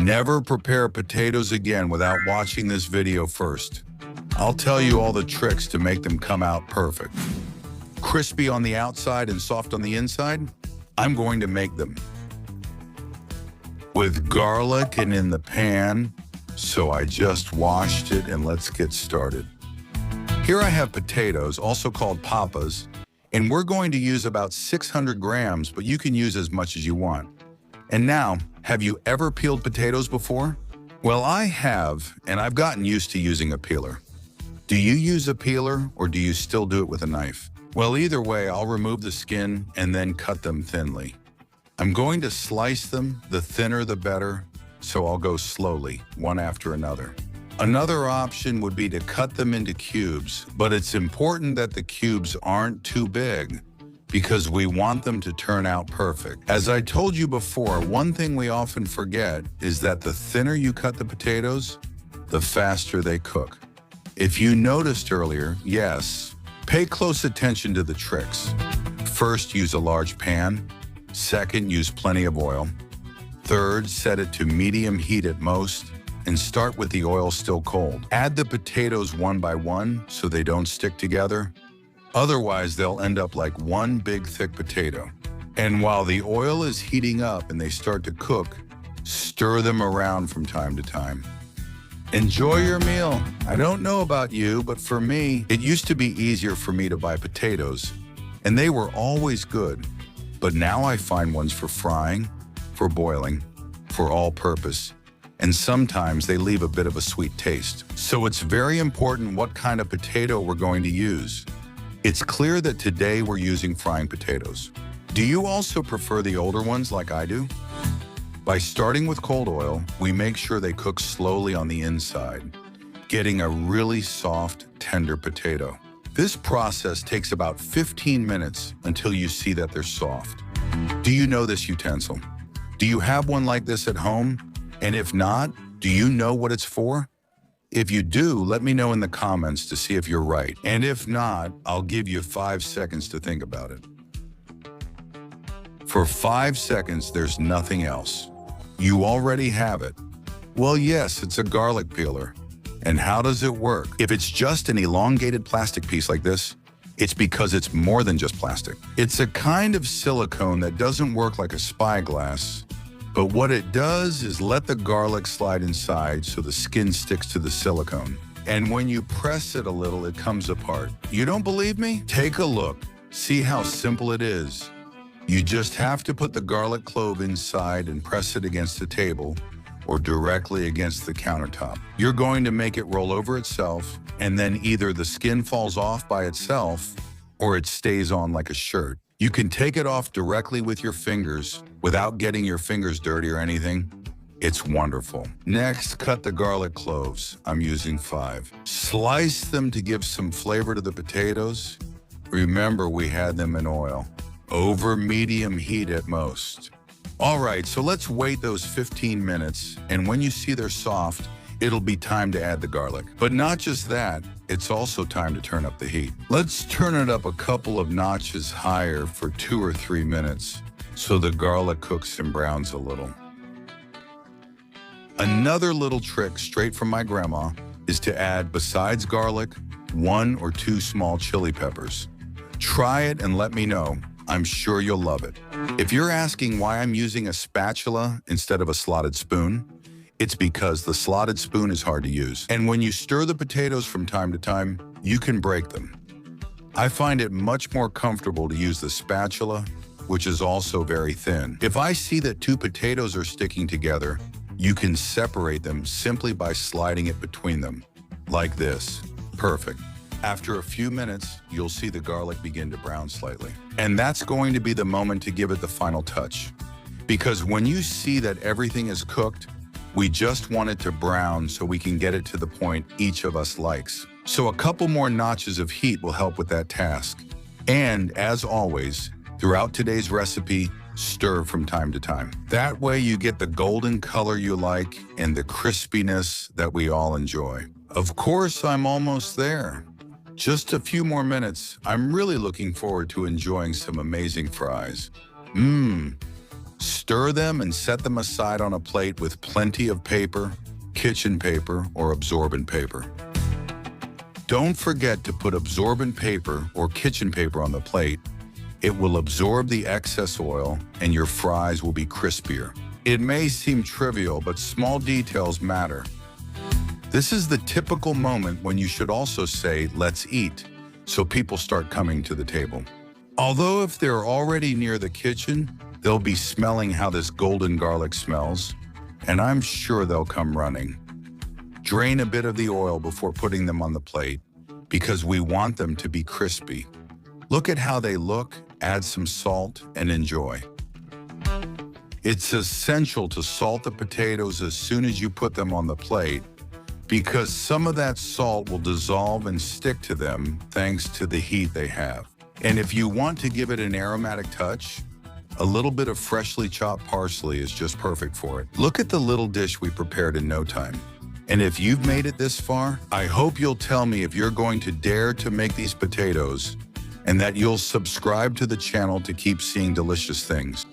Never prepare potatoes again without watching this video first. I'll tell you all the tricks to make them come out perfect. Crispy on the outside and soft on the inside? I'm going to make them with garlic and in the pan, so I just washed it and let's get started. Here I have potatoes, also called papas, and we're going to use about 600 grams, but you can use as much as you want. And now, have you ever peeled potatoes before? Well, I have, and I've gotten used to using a peeler. Do you use a peeler or do you still do it with a knife? Well, either way, I'll remove the skin and then cut them thinly. I'm going to slice them, the thinner the better, so I'll go slowly, one after another. Another option would be to cut them into cubes, but it's important that the cubes aren't too big because we want them to turn out perfect. As I told you before, one thing we often forget is that the thinner you cut the potatoes, the faster they cook. If you noticed earlier, yes, pay close attention to the tricks. First, use a large pan. Second, use plenty of oil. Third, set it to medium heat at most, and start with the oil still cold. Add the potatoes one by one so they don't stick together. Otherwise, they'll end up like one big thick potato. And while the oil is heating up and they start to cook, stir them around from time to time. Enjoy your meal. I don't know about you, but for me, it used to be easier for me to buy potatoes, and they were always good. But now I find ones for frying, for boiling, for all purpose, and sometimes they leave a bit of a sweet taste. So it's very important what kind of potato we're going to use. It's clear that today we're using frying potatoes. Do you also prefer the older ones like I do? By starting with cold oil, we make sure they cook slowly on the inside, getting a really soft, tender potato. This process takes about 15 minutes until you see that they're soft. Do you know this utensil? Do you have one like this at home? And if not, do you know what it's for? If you do, let me know in the comments to see if you're right. And if not, I'll give you 5 seconds to think about it. For 5 seconds, there's nothing else. You already have it. Well, yes, it's a garlic peeler. And how does it work? If it's just an elongated plastic piece like this, it's because it's more than just plastic. It's a kind of silicone that doesn't work like a spyglass, but what it does is let the garlic slide inside so the skin sticks to the silicone. And when you press it a little, it comes apart. You don't believe me? Take a look. See how simple it is. You just have to put the garlic clove inside and press it against the table or directly against the countertop. You're going to make it roll over itself, and then either the skin falls off by itself or it stays on like a shirt. You can take it off directly with your fingers without getting your fingers dirty or anything. It's wonderful. Next, cut the garlic cloves. I'm using 5. Slice them to give some flavor to the potatoes. Remember, we had them in oil, over medium heat at most. All right, so let's wait those 15 minutes, and when you see they're soft, it'll be time to add the garlic. But not just that, it's also time to turn up the heat. Let's turn it up a couple of notches higher for 2 or 3 minutes so the garlic cooks and browns a little. Another little trick straight from my grandma is to add, besides garlic, 1 or 2 small chili peppers. Try it and let me know. I'm sure you'll love it. If you're asking why I'm using a spatula instead of a slotted spoon, it's because the slotted spoon is hard to use. And when you stir the potatoes from time to time, you can break them. I find it much more comfortable to use the spatula, which is also very thin. If I see that 2 potatoes are sticking together, you can separate them simply by sliding it between them, like this. Perfect. After a few minutes, you'll see the garlic begin to brown slightly. And that's going to be the moment to give it the final touch. Because when you see that everything is cooked, we just want it to brown so we can get it to the point each of us likes. So a couple more notches of heat will help with that task. And as always, throughout today's recipe, stir from time to time. That way you get the golden color you like and the crispiness that we all enjoy. Of course, I'm almost there. Just a few more minutes. I'm really looking forward to enjoying some amazing fries. Stir them and set them aside on a plate with plenty of paper, kitchen paper, or absorbent paper. Don't forget to put absorbent paper or kitchen paper on the plate. It will absorb the excess oil and your fries will be crispier. It may seem trivial, but small details matter. This is the typical moment when you should also say, "Let's eat," so people start coming to the table. Although if they're already near the kitchen, they'll be smelling how this golden garlic smells, and I'm sure they'll come running. Drain a bit of the oil before putting them on the plate because we want them to be crispy. Look at how they look, add some salt, and enjoy. It's essential to salt the potatoes as soon as you put them on the plate because some of that salt will dissolve and stick to them thanks to the heat they have. And if you want to give it an aromatic touch, a little bit of freshly chopped parsley is just perfect for it. Look at the little dish we prepared in no time. And if you've made it this far, I hope you'll tell me if you're going to dare to make these potatoes and that you'll subscribe to the channel to keep seeing delicious things.